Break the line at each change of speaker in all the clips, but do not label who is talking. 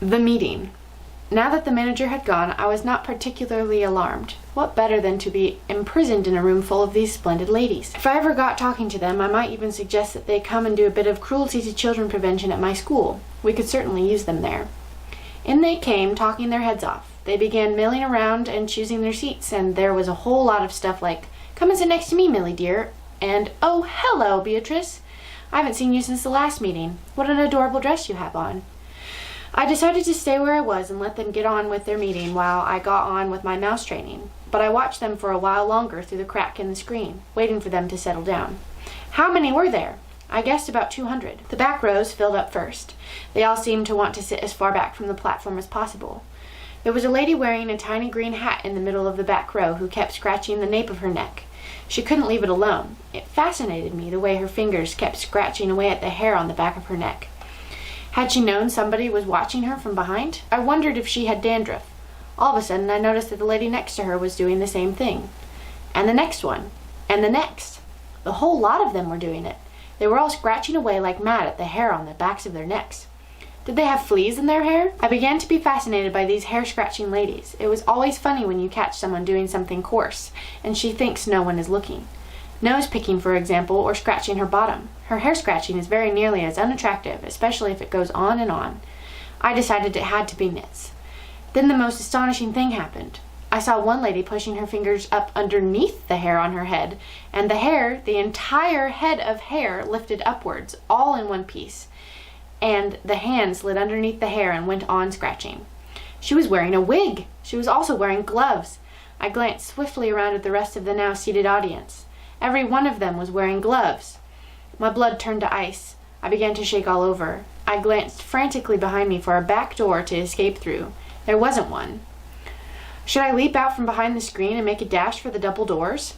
The meeting. Now that the manager had gone, I was not particularly alarmed. What better than to be imprisoned in a room full of these splendid ladies? If I ever got talking to them, I might even suggest that they come and do a bit of cruelty to children prevention at my school. We could certainly use them there. In they came, talking their heads off. They began milling around and choosing their seats, and there was a whole lot of stuff like, "Come and sit next to me, Millie dear," and "Oh, hello, Beatrice. I haven't seen you since the last meeting. What an adorable dress you have on." I decided to stay where I was and let them get on with their meeting while I got on with my mouse training, but I watched them for a while longer through the crack in the screen, waiting for them to settle down. How many were there? I guessed about 200. The back rows filled up first. They all seemed to want to sit as far back from the platform as possible. There was a lady wearing a tiny green hat in the middle of the back row who kept scratching the nape of her neck. She couldn't leave it alone. It fascinated me the way her fingers kept scratching away at the hair on the back of her neck. Had she known somebody was watching her from behind? I wondered if she had dandruff. All of a sudden, I noticed that the lady next to her was doing the same thing. And the next one. And the next. The whole lot of them were doing it. They were all scratching away like mad at the hair on the backs of their necks. Did they have fleas in their hair? I began to be fascinated by these hair-scratching ladies. It was always funny when you catch someone doing something coarse, and she thinks no one is looking. Nose-picking, for example, or scratching her bottom. Her hair-scratching is very nearly as unattractive, especially if it goes on and on. I decided it had to be knits. Then the most astonishing thing happened. I saw one lady pushing her fingers up underneath the hair on her head, and the hair, the entire head of hair, lifted upwards, all in one piece, and the hand slid underneath the hair and went on scratching. She was wearing a wig. She was also wearing gloves. I glanced swiftly around at the rest of the now seated audience. Every one of them was wearing gloves. My blood turned to ice. I began to shake all over. I glanced frantically behind me for a back door to escape through. There wasn't one. Should I leap out from behind the screen and make a dash for the double doors?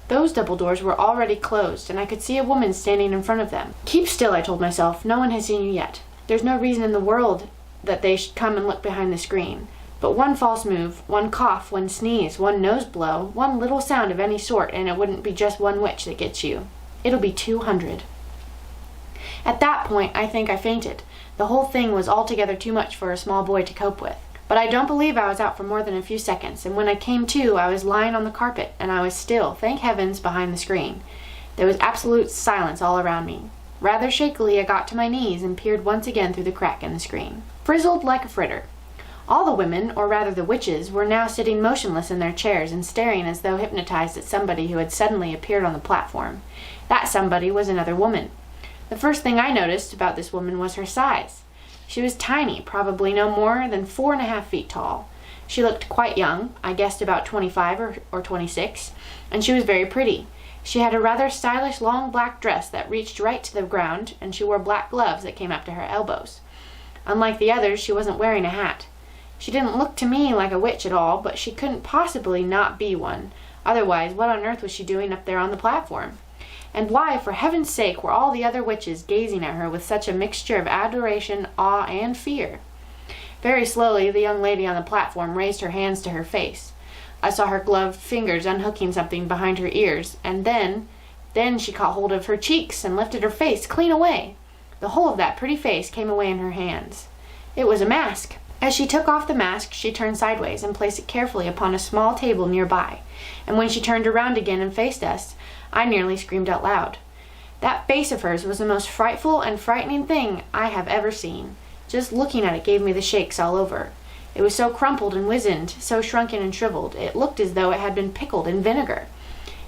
Those double doors were already closed, and I could see a woman standing in front of them. Keep still, I told myself. No one has seen you yet. There's no reason in the world that they should come and look behind the screen. But one false move, one cough, one sneeze, one nose blow, one little sound of any sort, and it wouldn't be just one witch that gets you. It'll be 200. At that point, I think I fainted. The whole thing was altogether too much for a small boy to cope with. But I don't believe I was out for more than a few seconds, and when I came to, I was lying on the carpet, and I was still, thank heavens, behind the screen. There was absolute silence all around me. Rather shakily, I got to my knees and peered once again through the crack in the screen. Frizzled like a fritter. All the women, or rather the witches, were now sitting motionless in their chairs and staring as though hypnotized at somebody who had suddenly appeared on the platform. That somebody was another woman. The first thing I noticed about this woman was her size. She was tiny, probably no more than 4.5 feet tall. She looked quite young, I guessed about 25 or 26, and she was very pretty. She had a rather stylish long black dress that reached right to the ground, and she wore black gloves that came up to her elbows. Unlike the others, she wasn't wearing a hat. She didn't look to me like a witch at all, but she couldn't possibly not be one. Otherwise, what on earth was she doing up there on the platform? And why, for heaven's sake, were all the other witches gazing at her with such a mixture of adoration, awe, and fear? Very slowly, the young lady on the platform raised her hands to her face. I saw her gloved fingers unhooking something behind her ears, and then she caught hold of her cheeks and lifted her face clean away. The whole of that pretty face came away in her hands. It was a mask. As she took off the mask, she turned sideways and placed it carefully upon a small table nearby, and when she turned around again and faced us, I nearly screamed out loud. That face of hers was the most frightful and frightening thing I have ever seen. Just looking at it gave me the shakes all over. It was so crumpled and wizened, so shrunken and shriveled, it looked as though it had been pickled in vinegar.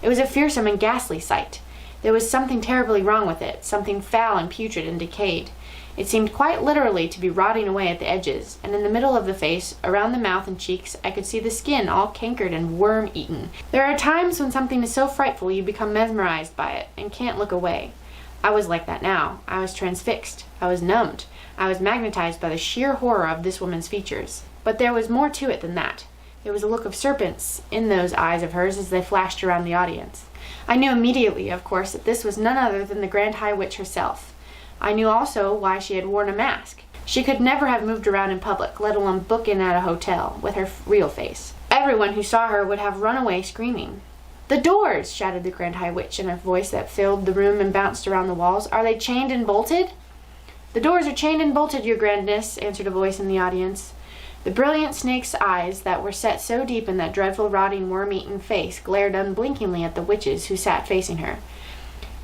It was a fearsome and ghastly sight. There was something terribly wrong with it, something foul and putrid and decayed. It seemed quite literally to be rotting away at the edges, and in the middle of the face, around the mouth and cheeks, I could see the skin all cankered and worm-eaten. There are times when something is so frightful you become mesmerized by it, and can't look away. I was like that now. I was transfixed. I was numbed. I was magnetized by the sheer horror of this woman's features. But there was more to it than that. There was a look of serpents in those eyes of hers as they flashed around the audience. I knew immediately, of course, that this was none other than the Grand High Witch herself. I knew also why she had worn a mask. She could never have moved around in public, let alone book in at a hotel, with her real face. Everyone who saw her would have run away screaming. "The doors!" shouted the Grand High Witch in a voice that filled the room and bounced around the walls. "Are they chained and bolted?" "The doors are chained and bolted, your grandness," answered a voice in the audience. The brilliant snake's eyes that were set so deep in that dreadful, rotting, worm-eaten face glared unblinkingly at the witches who sat facing her.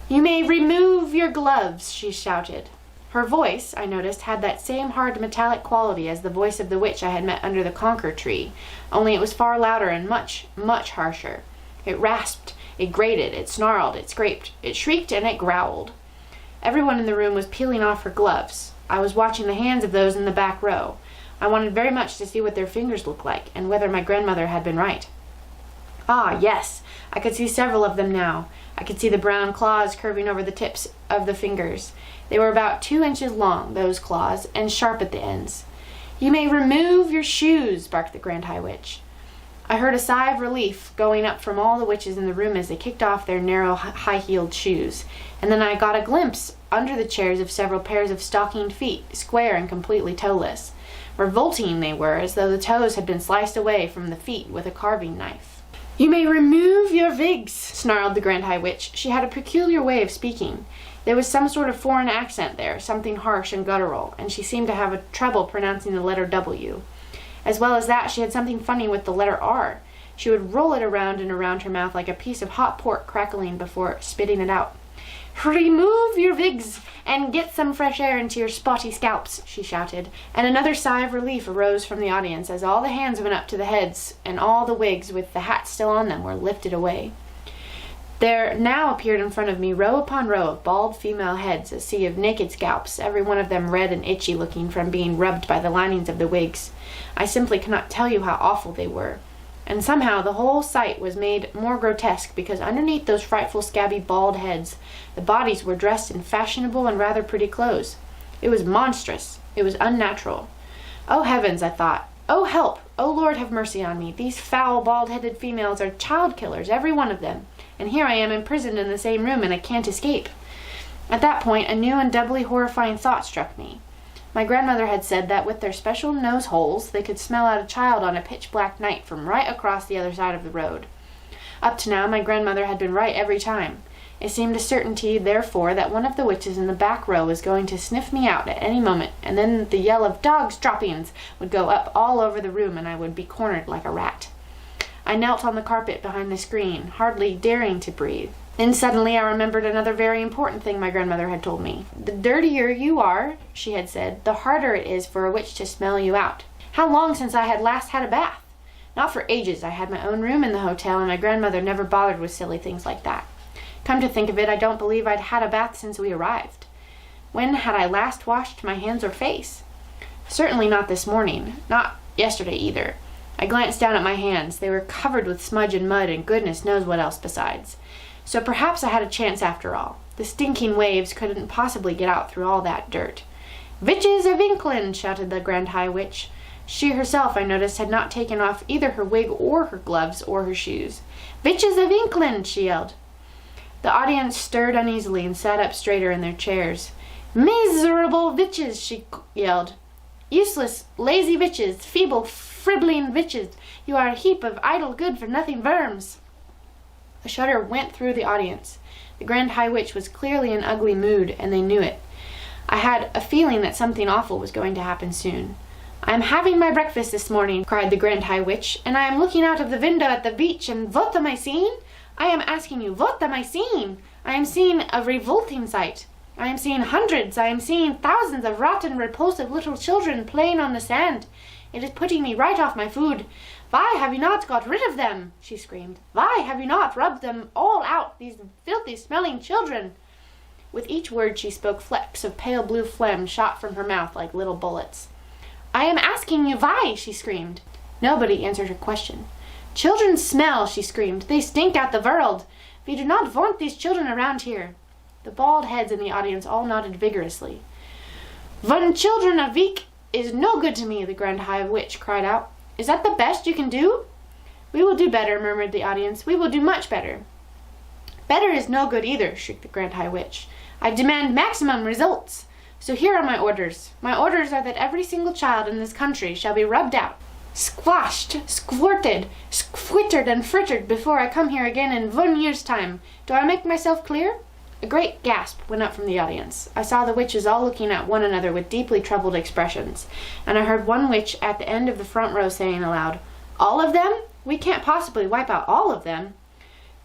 "You may remove your gloves," she shouted. Her voice, I noticed, had that same hard metallic quality as the voice of the witch I had met under the conker tree, only it was far louder and much, much harsher. It rasped, it grated, it snarled, it scraped, it shrieked, and it growled. Everyone in the room was peeling off her gloves. I was watching the hands of those in the back row. I wanted very much to see what their fingers looked like, and whether my grandmother had been right. Ah, yes, I could see several of them now. I could see the brown claws curving over the tips of the fingers. They were about 2 inches long, those claws, and sharp at the ends. "You may remove your shoes," barked the Grand High Witch. I heard a sigh of relief going up from all the witches in the room as they kicked off their narrow, high-heeled shoes, and then I got a glimpse under the chairs of several pairs of stockinged feet, square and completely toeless. Revolting they were, as though the toes had been sliced away from the feet with a carving knife. "You may remove your wigs," snarled the Grand High Witch. She had a peculiar way of speaking. There was some sort of foreign accent there, something harsh and guttural, and she seemed to have trouble pronouncing the letter W. As well as that, she had something funny with the letter R. She would roll it around and around her mouth like a piece of hot pork crackling before spitting it out. "Remove your wigs and get some fresh air into your spotty scalps," she shouted, and another sigh of relief arose from the audience as all the hands went up to the heads and all the wigs with the hats still on them were lifted away. There now appeared in front of me row upon row of bald female heads, a sea of naked scalps, every one of them red and itchy looking from being rubbed by the linings of the wigs. I simply cannot tell you how awful they were. And somehow the whole sight was made more grotesque because underneath those frightful scabby bald heads, the bodies were dressed in fashionable and rather pretty clothes. It was monstrous. It was unnatural. Oh heavens, I thought. Oh help! Oh Lord, have mercy on me. These foul, bald-headed females are child killers, every one of them. And here I am imprisoned in the same room and I can't escape. At that point, a new and doubly horrifying thought struck me. My grandmother had said that with their special nose holes, they could smell out a child on a pitch-black night from right across the other side of the road. Up to now, my grandmother had been right every time. It seemed a certainty, therefore, that one of the witches in the back row was going to sniff me out at any moment, and then the yell of "Dogs' droppings" would go up all over the room, and I would be cornered like a rat. I knelt on the carpet behind the screen, hardly daring to breathe. Then suddenly I remembered another very important thing my grandmother had told me. "The dirtier you are," she had said, "the harder it is for a witch to smell you out." How long since I had last had a bath? Not for ages. I had my own room in the hotel, and my grandmother never bothered with silly things like that. Come to think of it, I don't believe I'd had a bath since we arrived. When had I last washed my hands or face? Certainly not this morning. Not yesterday either. I glanced down at my hands. They were covered with smudge and mud and goodness knows what else besides. So perhaps I had a chance after all. The stinking waves couldn't possibly get out through all that dirt. "Witches of England!" shouted the Grand High Witch. She herself, I noticed, had not taken off either her wig or her gloves or her shoes. "Witches of England!" she yelled. The audience stirred uneasily and sat up straighter in their chairs. "Miserable witches!" she yelled. "Useless, lazy witches! Feeble, fribbling witches! You are a heap of idle, good-for-nothing worms!" A shudder went through the audience. The Grand High Witch was clearly in ugly mood, and they knew it. I had a feeling that something awful was going to happen soon. "I am having my breakfast this morning," cried the Grand High Witch, "and I am looking out of the window at the beach, and what am I seeing? I am asking you, what am I seeing? I am seeing a revolting sight. I am seeing hundreds, I am seeing thousands of rotten, repulsive little children playing on the sand. It is putting me right off my food. Why have you not got rid of them?" she screamed. "Why have you not rubbed them all out, these filthy-smelling children?" With each word she spoke, flecks of pale blue phlegm shot from her mouth like little bullets. "I am asking you why," she screamed. Nobody answered her question. "Children smell," she screamed. "They stink out the world. We do not want these children around here." The bald heads in the audience all nodded vigorously. "One children a week is no good to me," the Grand High Witch cried out. "Is that the best you can do?" "We will do better," murmured the audience. "We will do much better." "Better is no good either," shrieked the Grand High Witch. "I demand maximum results. So here are my orders. My orders are that every single child in this country shall be rubbed out, squashed, squirted, squittered, and frittered before I come here again in 1 year's time. Do I make myself clear?" A great gasp went up from the audience. I saw the witches all looking at one another with deeply troubled expressions, and I heard one witch at the end of the front row saying aloud, "All of them? We can't possibly wipe out all of them."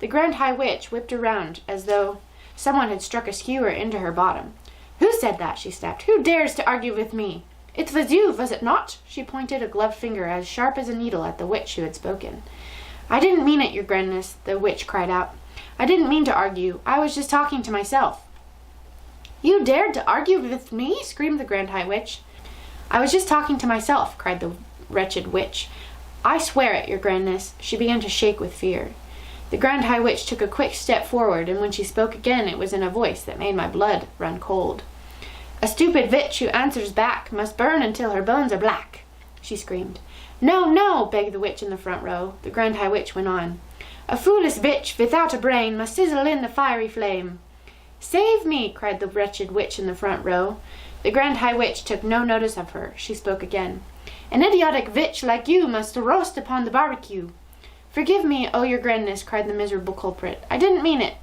The Grand High Witch whipped around as though someone had struck a skewer into her bottom. "Who said that?" she snapped. "Who dares to argue with me? It was you, was it not?" She pointed a gloved finger as sharp as a needle at the witch who had spoken. "I didn't mean it, your grandness," the witch cried out. "I didn't mean to argue. I was just talking to myself." "You dared to argue with me?" screamed the Grand High Witch. "I was just talking to myself," cried the wretched witch. "I swear it, your grandness." She began to shake with fear. The Grand High Witch took a quick step forward, and when she spoke again it was in a voice that made my blood run cold. "A stupid witch who answers back must burn until her bones are black," she screamed. "No, no," begged the witch in the front row. The Grand High Witch went on. "A foolish witch without a brain must sizzle in the fiery flame." "Save me!" cried the wretched witch in the front row. The Grand High Witch took no notice of her. She spoke again. "An idiotic witch like you must roast upon the barbecue." "Forgive me, oh your grandness," cried the miserable culprit. "I didn't mean it."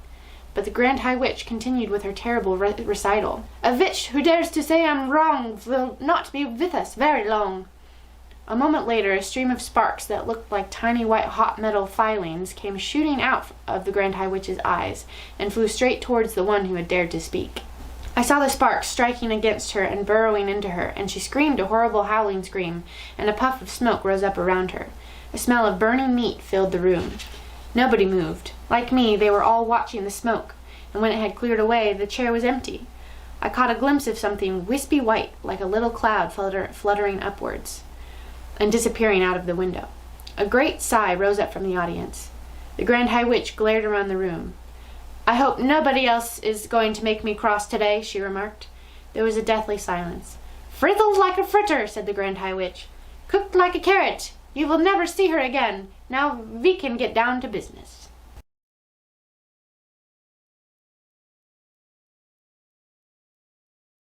But the Grand High Witch continued with her terrible recital. "A witch who dares to say I'm wrong will not be with us very long." A moment later, a stream of sparks that looked like tiny white hot metal filings came shooting out of the Grand High Witch's eyes and flew straight towards the one who had dared to speak. I saw the sparks striking against her and burrowing into her, and she screamed a horrible howling scream, and a puff of smoke rose up around her. A smell of burning meat filled the room. Nobody moved. Like me, they were all watching the smoke, and when it had cleared away, the chair was empty. I caught a glimpse of something wispy white, like a little cloud fluttering upwards and disappearing out of the window. A great sigh rose up from the audience. The Grand High Witch glared around the room. "I hope nobody else is going to make me cross today," she remarked. There was a deathly silence. "Frizzled like a fritter," said the Grand High Witch. "Cooked like a carrot. You will never see her again. Now we can get down to business."